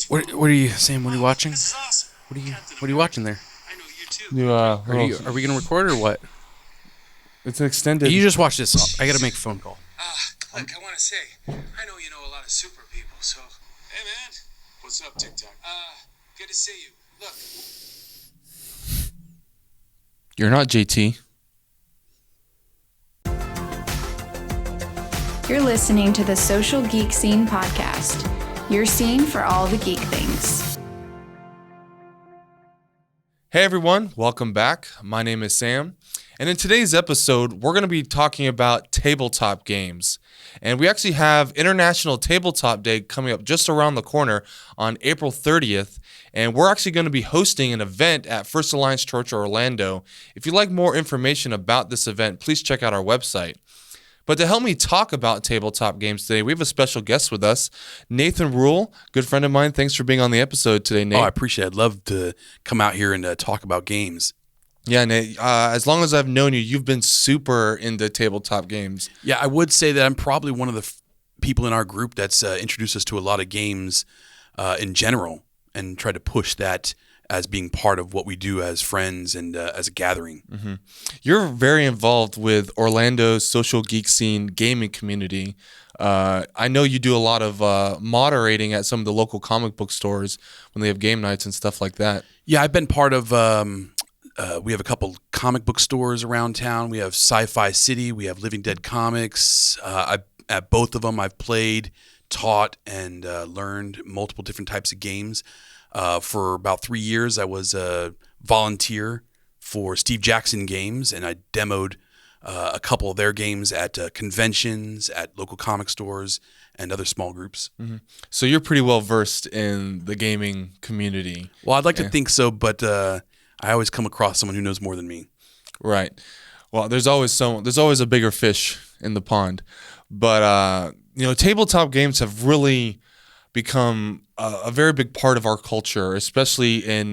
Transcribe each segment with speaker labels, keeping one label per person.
Speaker 1: What are you, Sam? What are you watching? What are you watching there? Are we gonna record or what?
Speaker 2: It's an extended.
Speaker 1: You just watch this. I gotta make a phone call.
Speaker 3: Look, I want to say, I know you know a lot of super people, so... Hey, man. What's up, TikTok? Good to see you. Look.
Speaker 2: You're not JT.
Speaker 4: You're listening to the Social Geek Scene podcast, your scene for all the geek things.
Speaker 2: Hey everyone, welcome back. My name is Sam, and in today's episode, we're going to be talking about tabletop games. And we actually have International Tabletop Day coming up just around the corner on April 30th, and we're actually going to be hosting an event at First Alliance Church Orlando. If you'd like more information about this event, please check out our website. But to help me talk about tabletop games today, we have a special guest with us, Nathan Rule, good friend of mine. Thanks for being on the episode today, Nate.
Speaker 1: Oh, I appreciate it. I'd love to come out here and talk about games.
Speaker 2: Yeah, Nate, as long as I've known you, you've been super into tabletop games.
Speaker 1: Yeah, I would say that I'm probably one of the people in our group that's introduced us to a lot of games in general and tried to push that as being part of what we do as friends and as a gathering.
Speaker 2: Mm-hmm. You're very involved with Orlando's social geek scene gaming community. I know you do a lot of moderating at some of the local comic book stores when they have game nights and stuff like that.
Speaker 1: Yeah, I've been part of, we have a couple comic book stores around town. We have Sci-Fi City. We have Living Dead Comics. At both of them, I've played, taught, and learned multiple different types of games. For about 3 years, I was a volunteer for Steve Jackson Games, and I demoed a couple of their games at conventions, at local comic stores, and other small groups.
Speaker 2: Mm-hmm. So you're pretty well versed in the gaming community.
Speaker 1: Well, I'd like to think so, but I always come across someone who knows more than me.
Speaker 2: Right. Well, there's always a bigger fish in the pond, but tabletop games have really become a very big part of our culture, especially in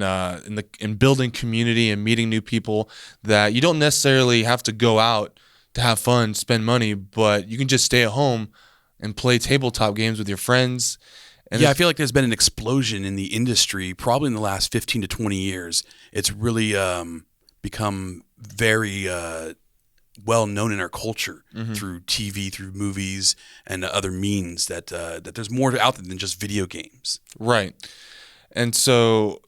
Speaker 2: building community and meeting new people. That you don't necessarily have to go out to have fun, spend money, but you can just stay at home and play tabletop games with your friends. And
Speaker 1: yeah, I feel like there's been an explosion in the industry probably in the last 15 to 20 years. It's really become very well known in our culture through TV, through movies, and other means that there's more out there than just video games.
Speaker 2: Right. And so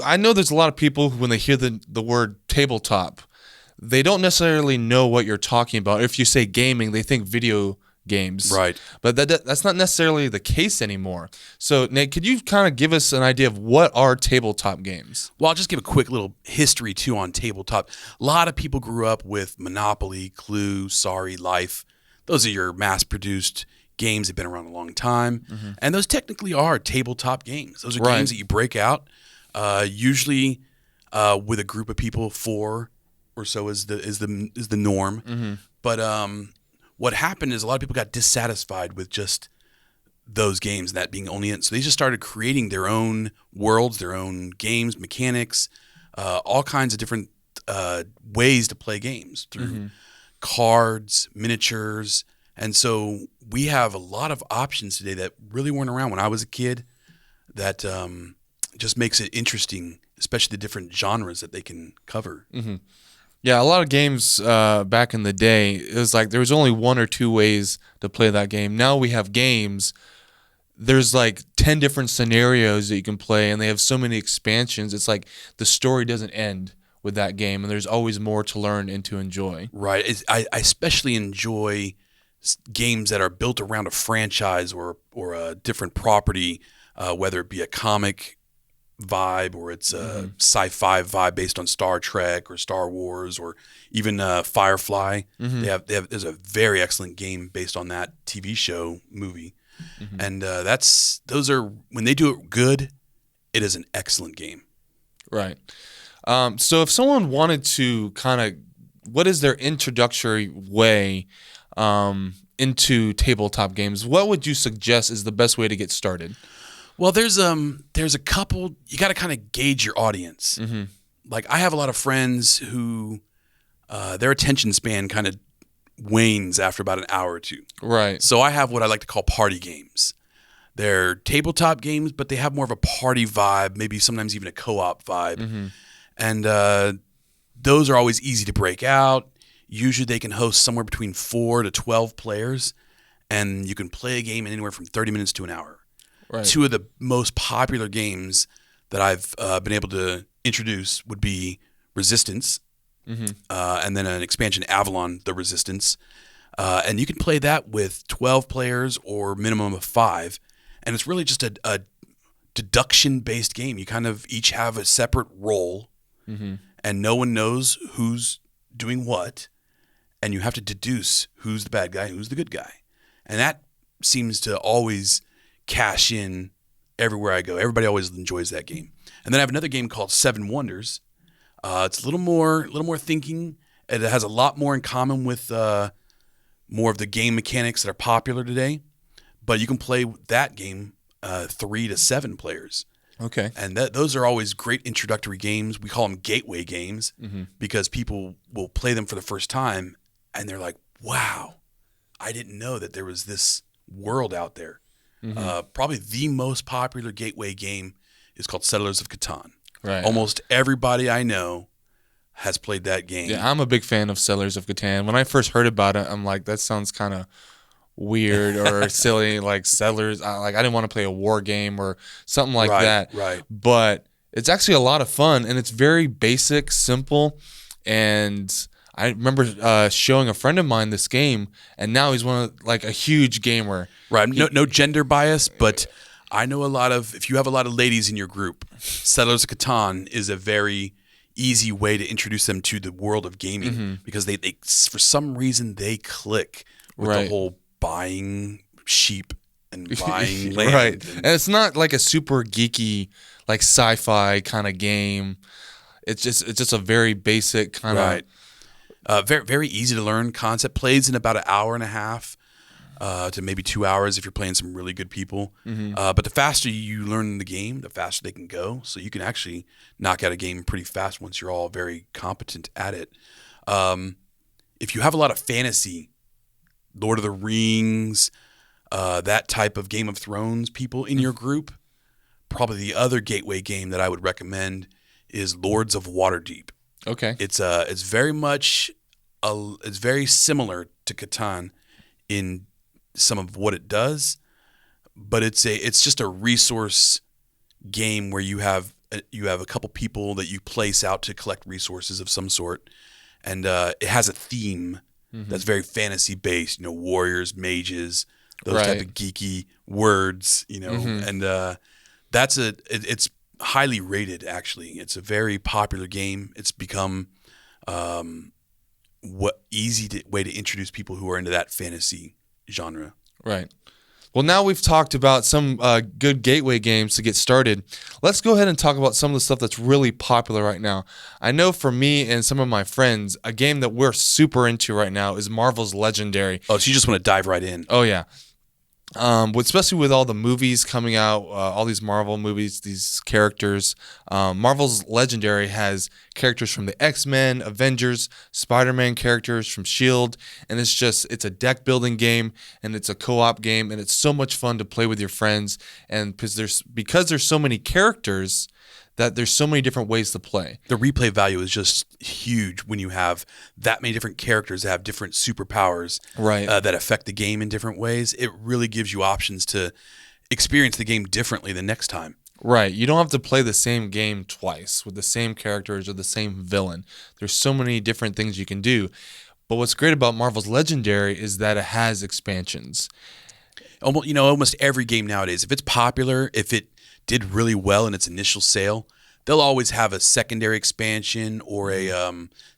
Speaker 2: I know there's a lot of people who, when they hear the word tabletop, they don't necessarily know what you're talking about. If you say gaming, they think video games.
Speaker 1: Right.
Speaker 2: But that's not necessarily the case anymore. So, Nate, could you kind of give us an idea of what are tabletop games?
Speaker 1: Well, I'll just give a quick little history, too, on tabletop. A lot of people grew up with Monopoly, Clue, Sorry, Life. Those are your mass-produced games that have been around a long time. Mm-hmm. And those technically are tabletop games. Those are games that you break out, usually with a group of people. 4 or so is the norm. Mm-hmm. But what happened is a lot of people got dissatisfied with just those games, that being only it. So they just started creating their own worlds, their own games, mechanics, all kinds of different ways to play games through cards, miniatures. And so we have a lot of options today that really weren't around when I was a kid that just makes it interesting, especially the different genres that they can cover.
Speaker 2: Mm-hmm. Yeah, a lot of games back in the day, it was like there was only 1 or 2 ways to play that game. Now we have games. There's like 10 different scenarios that you can play, and they have so many expansions. It's like the story doesn't end with that game, and there's always more to learn and to enjoy.
Speaker 1: Right. I especially enjoy games that are built around a franchise or a different property, whether it be a comic vibe or it's a sci-fi vibe based on Star Trek or Star Wars or even Firefly. Mm-hmm. There's a very excellent game based on that TV show movie, and those are when they do it good, it is an excellent game.
Speaker 2: Right. So if someone wanted to kind of, what is their introductory way into tabletop games? What would you suggest is the best way to get started?
Speaker 1: Well, there's a couple. You got to kind of gauge your audience. Mm-hmm. Like I have a lot of friends who their attention span kind of wanes after about an hour or two.
Speaker 2: Right.
Speaker 1: So I have what I like to call party games. They're tabletop games, but they have more of a party vibe, maybe sometimes even a co-op vibe. And those are always easy to break out. Usually they can host somewhere between 4 to 12 players, and you can play a game in anywhere from 30 minutes to an hour.
Speaker 2: Right.
Speaker 1: Two of the most popular games that I've been able to introduce would be Resistance, and then an expansion, Avalon: The Resistance. And you can play that with 12 players or minimum of 5. And it's really just a deduction-based game. You kind of each have a separate role, and no one knows who's doing what. And you have to deduce who's the bad guy, who's the good guy. And that seems to always cash in everywhere I go. Everybody always enjoys that game. And then I have another game called Seven Wonders. It's a little more thinking. It has a lot more in common with more of the game mechanics that are popular today. But you can play that game 3 to 7 players.
Speaker 2: Okay.
Speaker 1: And those are always great introductory games. We call them gateway games because people will play them for the first time and they're like, wow, I didn't know that there was this world out there. Probably the most popular gateway game is called Settlers of Catan.
Speaker 2: Right.
Speaker 1: Almost everybody I know has played that game.
Speaker 2: Yeah, I'm a big fan of Settlers of Catan. When I first heard about it, I'm like, that sounds kind of weird or silly, like Settlers. I didn't want to play a war game or something like that.
Speaker 1: Right.
Speaker 2: But it's actually a lot of fun, and it's very basic, simple. And I remember showing a friend of mine this game, and now he's a huge gamer.
Speaker 1: Right. No gender bias, but I know if you have a lot of ladies in your group, Settlers of Catan is a very easy way to introduce them to the world of gaming because they for some reason they click with the whole buying sheep and buying land.
Speaker 2: Right. And it's not like a super geeky, like sci-fi kind of game. It's just a very basic kind of
Speaker 1: very, very easy to learn concept. Plays in about an hour and a half to maybe 2 hours if you're playing some really good people. But the faster you learn the game, the faster they can go. So you can actually knock out a game pretty fast once you're all very competent at it. If you have a lot of fantasy, Lord of the Rings, that type of Game of Thrones people in your group, probably the other gateway game that I would recommend is Lords of Waterdeep.
Speaker 2: Okay.
Speaker 1: It's very much it's very similar to Catan in some of what it does, but it's just a resource game where you have a couple people that you place out to collect resources of some sort, and it has a theme that's very fantasy based. Warriors, mages, those type of geeky words. And it's highly rated. Actually, it's a very popular game. It's become way to introduce people who are into that fantasy genre.
Speaker 2: Right. Well, now we've talked about some good gateway games to get started. Let's go ahead and talk about some of the stuff that's really popular right now. I know for me and some of my friends, a game that we're super into right now is Marvel's Legendary.
Speaker 1: Oh, so you just want to dive right in?
Speaker 2: Oh, yeah. Especially with all the movies coming out, all these Marvel movies, these characters. Marvel's Legendary has characters from the X-Men, Avengers, Spider-Man characters from S.H.I.E.L.D., and it's a deck building game, and it's a co-op game, and it's so much fun to play with your friends, and because there's so many characters that there's so many different ways to play.
Speaker 1: The replay value is just huge when you have that many different characters that have different superpowers that affect the game in different ways. It really gives you options to experience the game differently the next time.
Speaker 2: Right. You don't have to play the same game twice with the same characters or the same villain. There's so many different things you can do. But what's great about Marvel's Legendary is that it has expansions.
Speaker 1: Almost every game nowadays, if it's popular, if it did really well in its initial sale, they'll always have a secondary expansion or a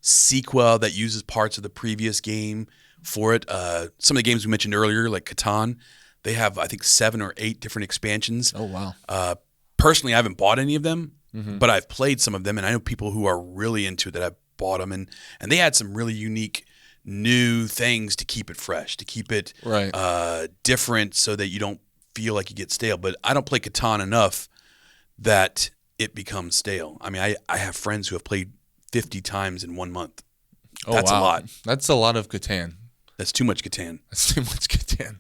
Speaker 1: sequel that uses parts of the previous game for it. Some of the games we mentioned earlier, like Catan, they have, I think, 7 or 8 different expansions.
Speaker 2: Oh, wow.
Speaker 1: Personally, I haven't bought any of them, but I've played some of them, and I know people who are really into it that have bought them, and they add some really unique new things to keep it fresh, to keep it different so that you don't feel like you get stale. But I don't play Catan enough that it becomes stale. I mean, I have friends who have played 50 times in 1 month. That's a lot.
Speaker 2: That's a lot of Catan.
Speaker 1: That's too much Catan.
Speaker 2: That's too much Catan. Dan.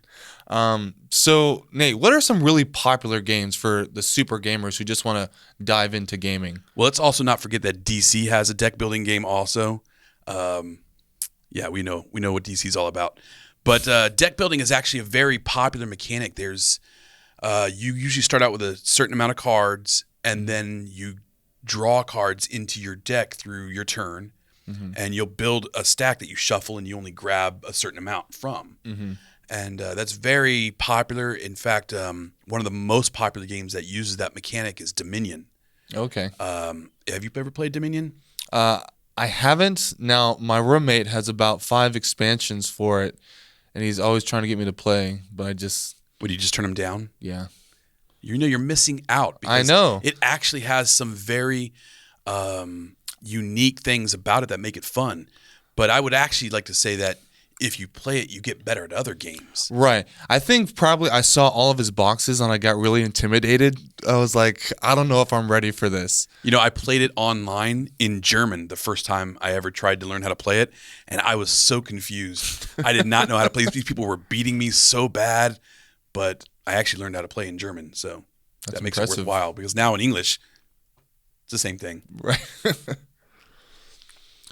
Speaker 2: So Nate, what are some really popular games for the super gamers who just want to dive into gaming?
Speaker 1: Well, let's also not forget that DC has a deck building game also. Yeah, we know what DC's all about. But deck building is actually a very popular mechanic. There's you usually start out with a certain amount of cards, and then you draw cards into your deck through your turn, and you'll build a stack that you shuffle, and you only grab a certain amount from. And that's very popular. In fact, one of the most popular games that uses that mechanic is Dominion.
Speaker 2: Okay.
Speaker 1: Have you ever played Dominion?
Speaker 2: I haven't. Now, my roommate has about 5 expansions for it, and he's always trying to get me to play, but I just...
Speaker 1: Would you just turn them down?
Speaker 2: Yeah.
Speaker 1: You know you're missing out.
Speaker 2: I know.
Speaker 1: It actually has some very unique things about it that make it fun. But I would actually like to say that if you play it, you get better at other games.
Speaker 2: Right. I think probably I saw all of his boxes and I got really intimidated. I was like, I don't know if I'm ready for this.
Speaker 1: You know, I played it online in German the first time I ever tried to learn how to play it, and I was so confused. I did not know how to play. These people were beating me so bad, but I actually learned how to play in German, so that makes it worthwhile, because now in English, it's the same thing.
Speaker 2: Right.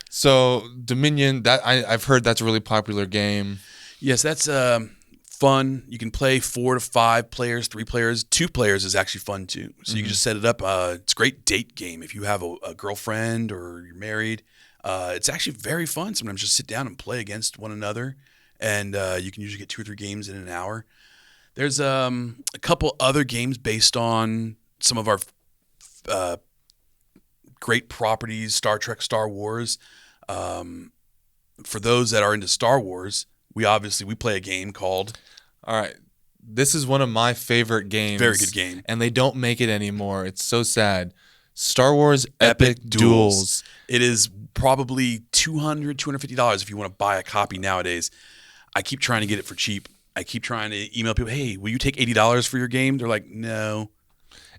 Speaker 2: So Dominion, that I've heard that's a really popular game.
Speaker 1: Yes, that's fun. You can play 4 to 5 players, 3 players, 2 players is actually fun too. So you can just set it up. It's a great date game if you have a girlfriend or you're married. It's actually very fun. Sometimes just sit down and play against one another, and you can usually get 2 or 3 games in an hour. There's a couple other games based on some of our great properties, Star Trek, Star Wars. For those that are into Star Wars, we play a game called...
Speaker 2: All right. This is one of my favorite games.
Speaker 1: Very good game.
Speaker 2: And they don't make it anymore. It's so sad. Star Wars Epic Duels.
Speaker 1: It is probably $200, $250 if you want to buy a copy nowadays. I keep trying to get it for cheap. I keep trying to email people, hey, will you take $80 for your game? They're like, no.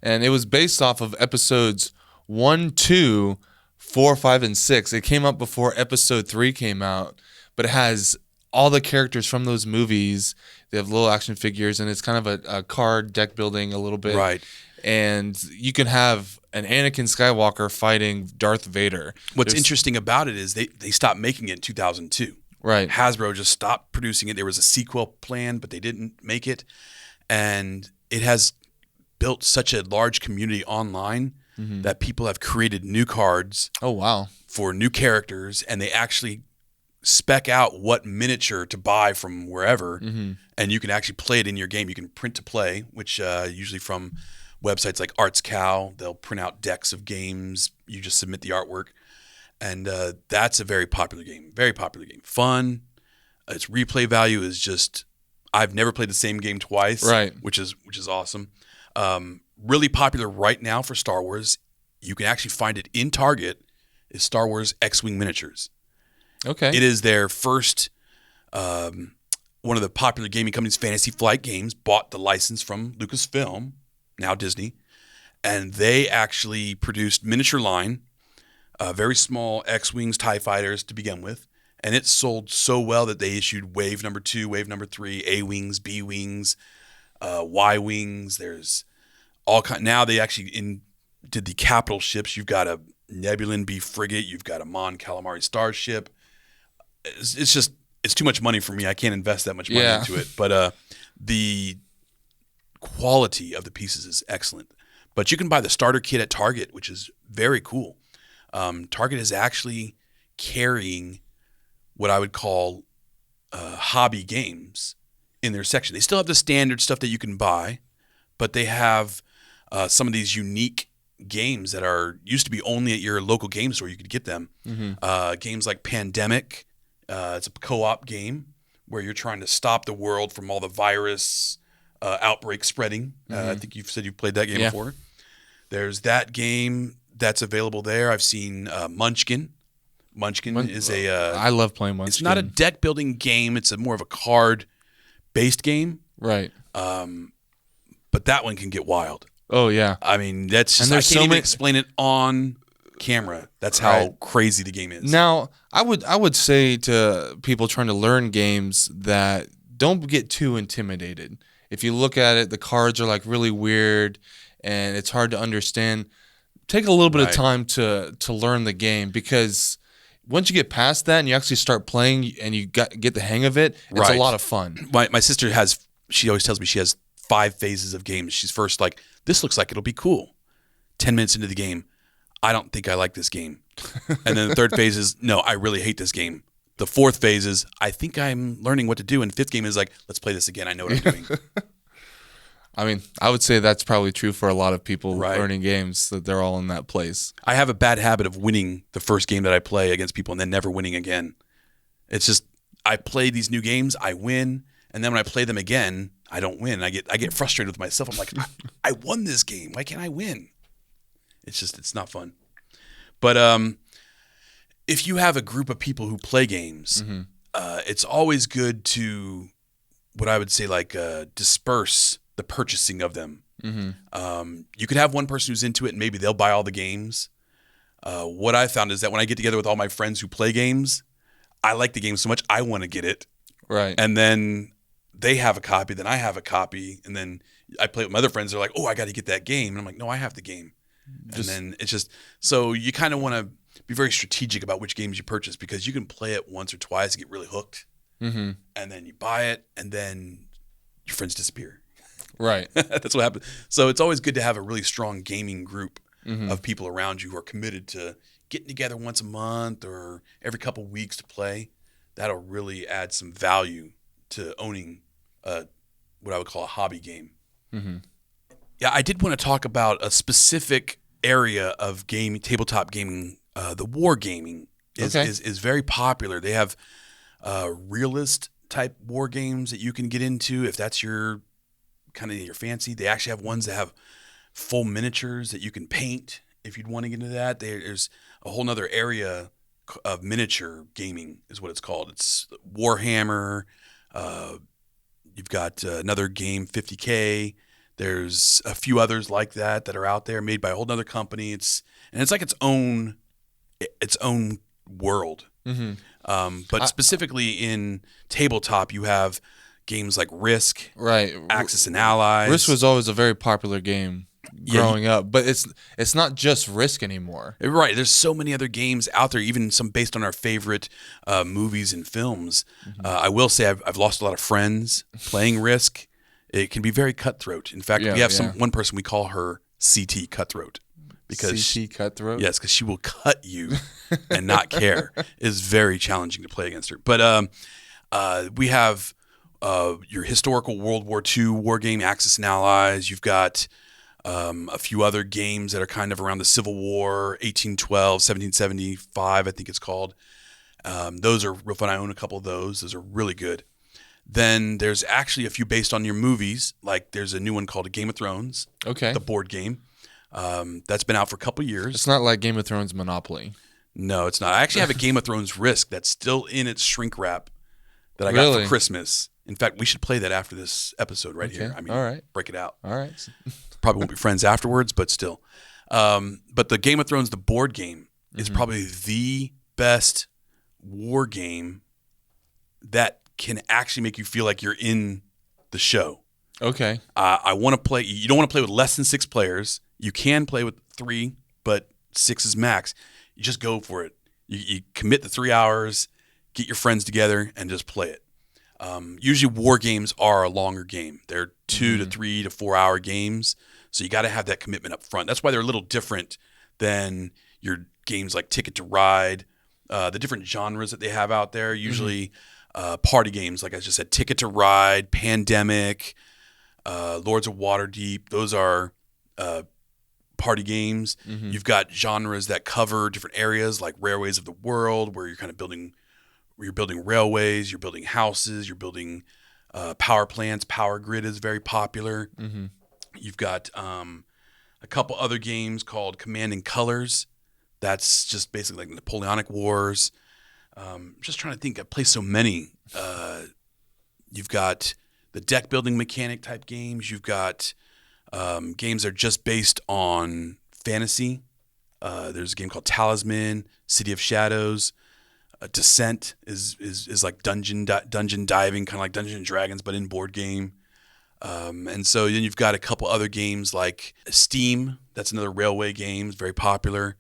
Speaker 2: And it was based off of episodes 1, 2, 4, 5, and 6. It came out before episode 3 came out, but it has all the characters from those movies. They have little action figures, and it's kind of a card deck building a little bit.
Speaker 1: Right.
Speaker 2: And you can have an Anakin Skywalker fighting Darth Vader.
Speaker 1: What's interesting about it is they stopped making it in 2002.
Speaker 2: Right.
Speaker 1: Hasbro just stopped producing it. There was a sequel plan, but they didn't make it. And it has built such a large community online that people have created new cards.
Speaker 2: Oh, wow.
Speaker 1: For new characters, and they actually spec out what miniature to buy from wherever, and you can actually play it in your game. You can print to play, which usually from websites like Arts Cow, they'll print out decks of games. You just submit the artwork, and that's a very popular game. Very popular game. Fun. Its replay value is just, I've never played the same game twice,
Speaker 2: right? Which
Speaker 1: is awesome. Really popular right now for Star Wars. You can actually find it in Target. Is Star Wars X-Wing miniatures.
Speaker 2: Okay.
Speaker 1: It is their first, one of the popular gaming companies, Fantasy Flight Games, bought the license from Lucasfilm, now Disney, and they actually produced miniature line, very small X-Wings, TIE fighters to begin with, and it sold so well that they issued wave number 2, wave number 3, A-Wings, B-Wings, Y-Wings. There's all kind. Now they actually did the capital ships. You've got a Nebulan B frigate. You've got a Mon Calamari starship. It's too much money for me. I can't invest that much money into it. But the quality of the pieces is excellent. But you can buy the starter kit at Target, which is very cool. Target is actually carrying what I would call hobby games in their section. They still have the standard stuff that you can buy, but they have some of these unique games that used to be only at your local game store. You could get them. Games like Pandemic. It's a co-op game where you're trying to stop the world from all the virus outbreak spreading. I think you've said you've played that game before. There's that game that's available there. I've seen Munchkin. Munchkin is
Speaker 2: I love playing Munchkin.
Speaker 1: It's not a deck building game. It's more of a card based game.
Speaker 2: Right.
Speaker 1: But that one can get wild.
Speaker 2: Oh yeah.
Speaker 1: I mean, that's just, I can't even explain it on camera. That's how crazy the game is.
Speaker 2: Now, I would say to people trying to learn games that don't get too intimidated. If you look at it, the cards are like really weird and it's hard to understand. Take a little bit of time to learn the game, because once you get past that and you actually start playing and you get the hang of it, it's a lot of fun.
Speaker 1: My sister she always tells me she has 5 phases of games. She's first like, this looks like it'll be cool. 10 minutes into the game, I don't think I like this game. And then the third phase is, no, I really hate this game. The fourth phase is, I think I'm learning what to do. And fifth game is like, let's play this again. I know what I'm doing.
Speaker 2: I mean, I would say that's probably true for a lot of people learning games, that they're all in that place.
Speaker 1: I have a bad habit of winning the first game that I play against people and then never winning again. It's just, I play these new games, I win, and then when I play them again, I don't win. I get frustrated with myself. I'm like, I won this game. Why can't I win? It's not fun. But if you have a group of people who play games, it's always good to, what I would say, like disperse the purchasing of them. You could have one person who's into it and maybe they'll buy all the games. What I found is that when I get together with all my friends who play games, I like the game so much I want to get it. Right. And then they have a copy, then I have a copy, and then I play with my other friends. They're like, oh, I got to get that game. And I'm like, no, I have the game. And then it's just, so you kind of want to be very strategic about which games you purchase, because you can play it once or twice and get really hooked. And then you buy it and then your friends disappear. Right. That's what happens. So it's always good to have a really strong gaming group of people around you who are committed to getting together once a month or every couple of weeks to play. That'll really add some value to owning what I would call a hobby game. Yeah, I did want to talk about a specific area of tabletop gaming. The war gaming is very popular. They have realist type war games that you can get into if that's your kind of your fancy. They actually have ones that have full miniatures that you can paint if you'd want to get into that. There's a whole nother area of miniature gaming is what it's called. It's Warhammer. You've got another game, 50K. There's a few others like that are out there made by a whole other company. It's like its own world. But specifically in tabletop, you have games like Risk, Axis and Allies.
Speaker 2: Risk was always a very popular game growing up, but it's not just Risk anymore.
Speaker 1: Right. There's so many other games out there, even some based on our favorite movies and films. I will say I've lost a lot of friends playing Risk. It can be very cutthroat. In fact, we have one person, we call her CT Cutthroat. Because
Speaker 2: CT Cutthroat?
Speaker 1: Yes, because she will cut you and not care. It's very challenging to play against her. But we have your historical World War II war game, Axis and Allies. You've got a few other games that are kind of around the Civil War, 1812, 1775, I think it's called. Those are real fun. I own a couple of those. Those are really good. Then there's actually a few based on your movies. Like there's a new one called Game of Thrones. Okay. The board game. That's been out for a couple years.
Speaker 2: It's not like Game of Thrones Monopoly.
Speaker 1: No, it's not. I actually have a Game of Thrones Risk that's still in its shrink wrap that I got for Christmas. In fact, we should play that after this episode right here. I mean, all right. Break it out.
Speaker 2: All right.
Speaker 1: Probably won't be friends afterwards, but still. But the Game of Thrones, the board game, is probably the best war game that can actually make you feel like you're in the show. Okay. I want to play. You don't want to play with less than 6 players. You can play with 3, but 6 is max. You just go for it. You commit the 3 hours, get your friends together, and just play it. Usually war games are a longer game. They're 2 to 3 to 4 hour games. So you got to have that commitment up front. That's why they're a little different than your games like Ticket to Ride, the different genres that they have out there. Usually party games, like I just said, Ticket to Ride, Pandemic, Lords of Waterdeep. Those are party games. You've got genres that cover different areas like Railways of the World, where you're kind of building railways, you're building houses, you're building power plants. Power Grid is very popular. You've got a couple other games called Command and Colors. That's just basically like Napoleonic Wars. I'm just trying to think. I play so many. You've got the deck building mechanic type games. You've got games that are just based on fantasy. There's a game called Talisman, City of Shadows. Descent is like dungeon diving, kind of like Dungeons and Dragons, but in board game. And so then you've got a couple other games like Steam. That's another railway game, it's very popular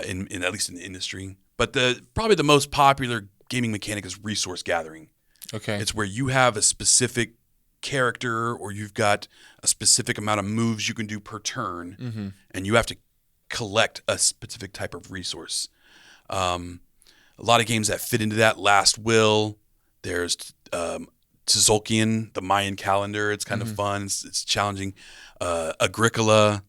Speaker 1: in at least in the industry. But probably the most popular gaming mechanic is resource gathering.
Speaker 2: Okay.
Speaker 1: It's where you have a specific character or you've got a specific amount of moves you can do per turn, and you have to collect a specific type of resource. A lot of games that fit into that. Last Will. There's Tzolk'in, the Mayan calendar. It's kind of fun. It's challenging. Agricola,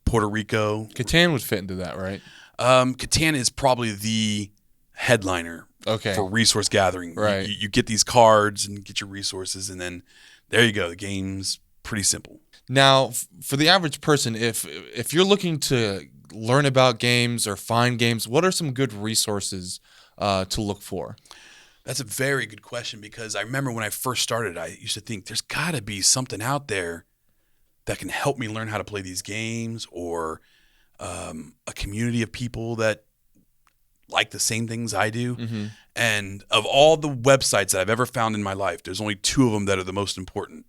Speaker 1: Puerto Rico.
Speaker 2: Catan would fit into that, right?
Speaker 1: Catan is probably the headliner for resource gathering.
Speaker 2: Right.
Speaker 1: You get these cards and get your resources, and then there you go. The game's pretty simple.
Speaker 2: Now, for the average person, if you're looking to learn about games or find games, what are some good resources to look for?
Speaker 1: That's a very good question, because I remember when I first started, I used to think there's got to be something out there that can help me learn how to play these games, or a community of people that like the same things I do. And of all the websites that I've ever found in my life, there's only two of them that are the most important: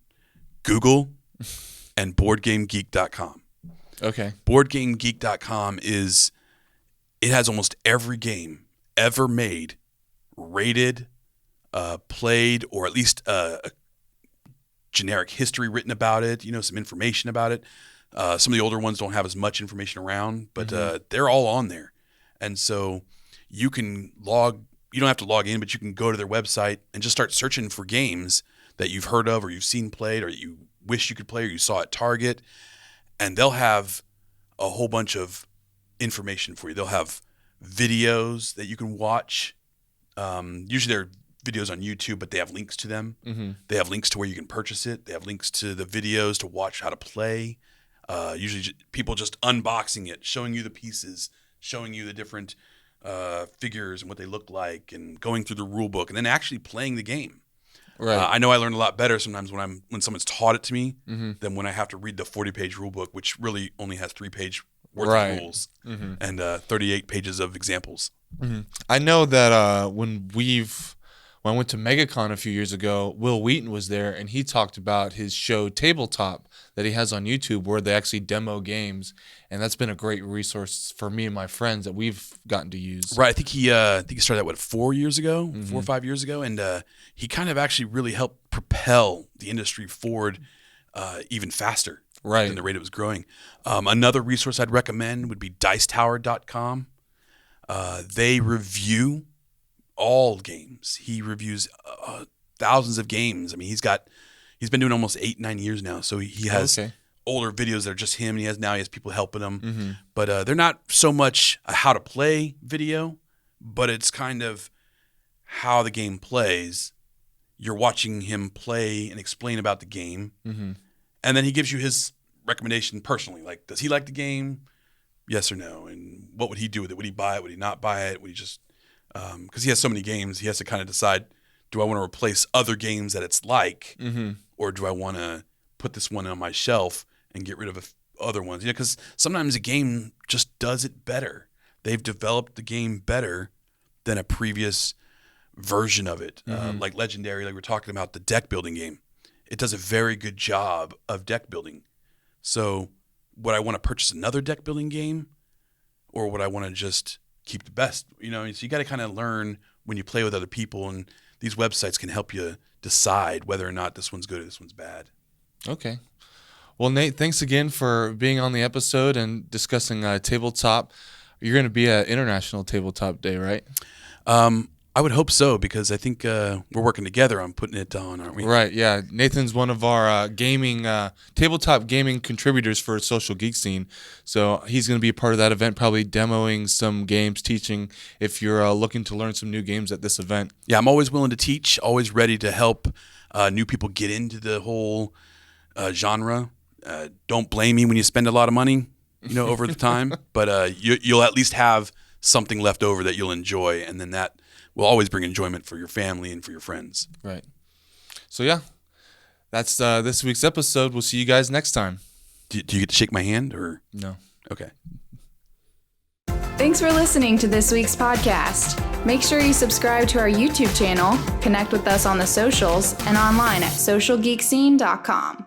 Speaker 1: Google and BoardGameGeek.com.
Speaker 2: Okay.
Speaker 1: BoardGameGeek.com it has almost every game ever made, rated, played, or at least a generic history written about it, some information about it. Some of the older ones don't have as much information around, but they're all on there. And so you don't have to log in, but you can go to their website and just start searching for games that you've heard of or you've seen played or you wish you could play or you saw at Target. And they'll have a whole bunch of information for you. They'll have videos that you can watch. Usually they're videos on YouTube, but they have links to them. They have links to where you can purchase it. They have links to the videos to watch how to play. Usually people just unboxing it, showing you the pieces, showing you the different figures and what they look like, and going through the rule book, and then actually playing the game.
Speaker 2: Right.
Speaker 1: I know I learn a lot better sometimes when someone's taught it to me than when I have to read the 40-page rule book, which really only has 3-page worth of rules and 38 pages of examples.
Speaker 2: I know that when I went to MegaCon a few years ago, Will Wheaton was there, and he talked about his show Tabletop that he has on YouTube, where they actually demo games, and that's been a great resource for me and my friends that we've gotten to use.
Speaker 1: Right. I think he started that 4 years ago, 4 or 5 years ago, and he kind of actually really helped propel the industry forward even faster than the rate it was growing. Another resource I'd recommend would be Dicetower.com. They review all games. He reviews thousands of games. I mean, he's been doing almost 8-9 years now, so he has older videos that are just him, and he has people helping him. But they're not so much a how to play video, but it's kind of how the game plays. You're watching him play and explain about the game, and then he gives you his recommendation personally. Like, does he like the game? Yes or no? And what would he do with it? Would he buy it? Would he not buy it? Would he just because he has so many games, he has to kind of decide, do I want to replace other games that it's like, or do I want to put this one on my shelf and get rid of other ones? Because sometimes a game just does it better. They've developed the game better than a previous version of it. Like Legendary, like we're talking about, the deck building game. It does a very good job of deck building. So would I want to purchase another deck building game, or would I want to just keep the best? So you got to kind of learn when you play with other people, and these websites can help you decide whether or not this one's good or this one's bad. Okay.
Speaker 2: Well, Nate, thanks again for being on the episode and discussing tabletop. You're going to be at International Tabletop Day, right?
Speaker 1: I would hope so, because I think we're working together on putting it on, aren't we?
Speaker 2: Right, yeah. Nathan's one of our tabletop gaming contributors for Social Geek Scene. So he's going to be a part of that event, probably demoing some games, teaching if you're looking to learn some new games at this event.
Speaker 1: Yeah, I'm always willing to teach, always ready to help new people get into the whole genre. Don't blame me when you spend a lot of money, over the time. But you'll at least have something left over that you'll enjoy, and then that will always bring enjoyment for your family and for your friends.
Speaker 2: Right. So, yeah, that's this week's episode. We'll see you guys next time.
Speaker 1: Do you get to shake my hand, or?
Speaker 2: No.
Speaker 1: Okay.
Speaker 4: Thanks for listening to this week's podcast. Make sure you subscribe to our YouTube channel, connect with us on the socials, and online at socialgeekscene.com.